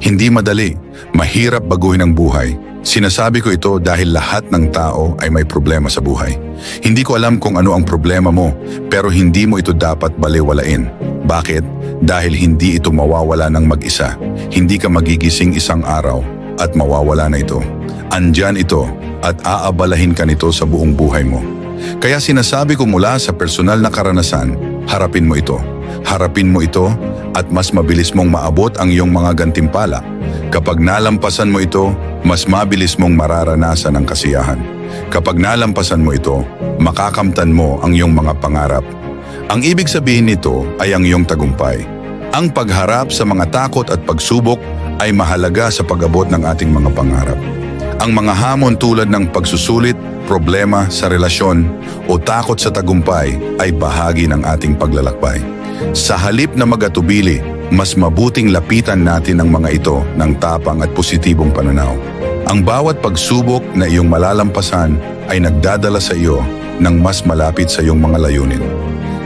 Hindi madali, mahirap baguhin ang buhay. Sinasabi ko ito dahil lahat ng tao ay may problema sa buhay. Hindi ko alam kung ano ang problema mo, pero hindi mo ito dapat balewalain. Bakit? Dahil hindi ito mawawala ng mag-isa. Hindi ka magigising isang araw at mawawala na ito. Andyan ito at aabalahin ka nito sa buong buhay mo. Kaya sinasabi ko mula sa personal na karanasan, harapin mo ito. Harapin mo ito at mas mabilis mong maabot ang iyong mga gantimpala. Kapag nalampasan mo ito, mas mabilis mong mararanasan ang kasiyahan. Kapag nalampasan mo ito, makakamtan mo ang iyong mga pangarap. Ang ibig sabihin nito ay ang iyong tagumpay. Ang pagharap sa mga takot at pagsubok ay mahalaga sa pag-abot ng ating mga pangarap. Ang mga hamon tulad ng pagsusulit, problema sa relasyon o takot sa tagumpay ay bahagi ng ating paglalakbay. Sa halip na magatubili, mas mabuting lapitan natin ang mga ito ng tapang at positibong pananaw. Ang bawat pagsubok na iyong malalampasan ay nagdadala sa iyo ng mas malapit sa iyong mga layunin.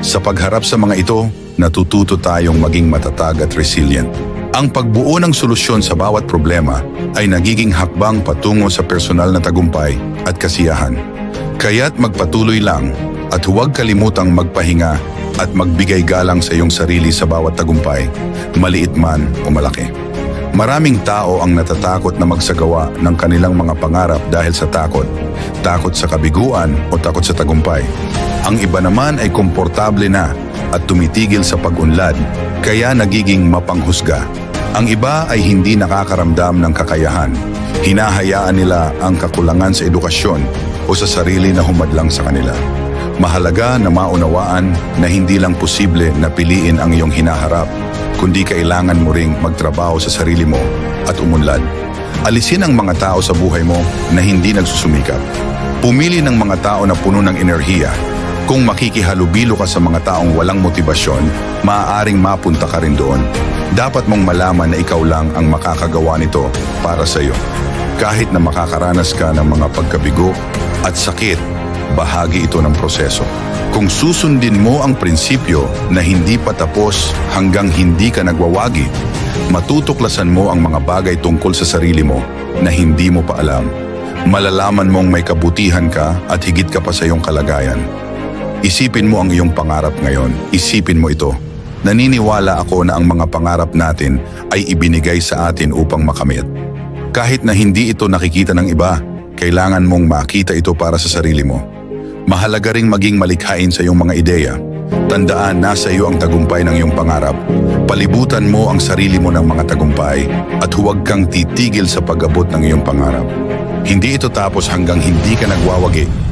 Sa pagharap sa mga ito, natututo tayong maging matatag at resilient. Ang pagbuo ng solusyon sa bawat problema ay nagiging hakbang patungo sa personal na tagumpay at kasiyahan. Kaya't magpatuloy lang at huwag kalimutang magpahinga at magbigay galang sa iyong sarili sa bawat tagumpay, maliit man o malaki. Maraming tao ang natatakot na magsagawa ng kanilang mga pangarap dahil sa takot. Takot sa kabiguan o takot sa tagumpay. Ang iba naman ay komportable na at tumitigil sa pag-unlad, kaya nagiging mapanghusga. Ang iba ay hindi nakakaramdam ng kakayahan. Hinahayaan nila ang kakulangan sa edukasyon o sa sarili na humadlang sa kanila. Mahalaga na maunawaan na hindi lang posible na piliin ang iyong hinaharap, kundi kailangan mo ring magtrabaho sa sarili mo at umunlad. Alisin ang mga tao sa buhay mo na hindi nagsusumikap. Pumili ng mga tao na puno ng enerhiya. Kung makikihalubilo ka sa mga taong walang motibasyon, maaaring mapunta ka rin doon. Dapat mong malaman na ikaw lang ang makakagawa nito para sa iyo. Kahit na makakaranas ka ng mga pagkabigo at sakit, bahagi ito ng proseso. Kung susundin mo ang prinsipyo na hindi pa tapos hanggang hindi ka nagwawagi, matutuklasan mo ang mga bagay tungkol sa sarili mo na hindi mo pa alam. Malalaman mong may kabutihan ka at higit ka pa sa iyong kalagayan. Isipin mo ang iyong pangarap ngayon. Isipin mo ito. Naniniwala ako na ang mga pangarap natin ay ibinigay sa atin upang makamit. Kahit na hindi ito nakikita ng iba, kailangan mong makita ito para sa sarili mo. Mahalaga ring maging malikhain sa iyong mga ideya. Tandaan, nasa iyo ang tagumpay ng iyong pangarap. Palibutan mo ang sarili mo ng mga tagumpay at huwag kang titigil sa pag-abot ng iyong pangarap. Hindi ito tapos hanggang hindi ka nagwawagi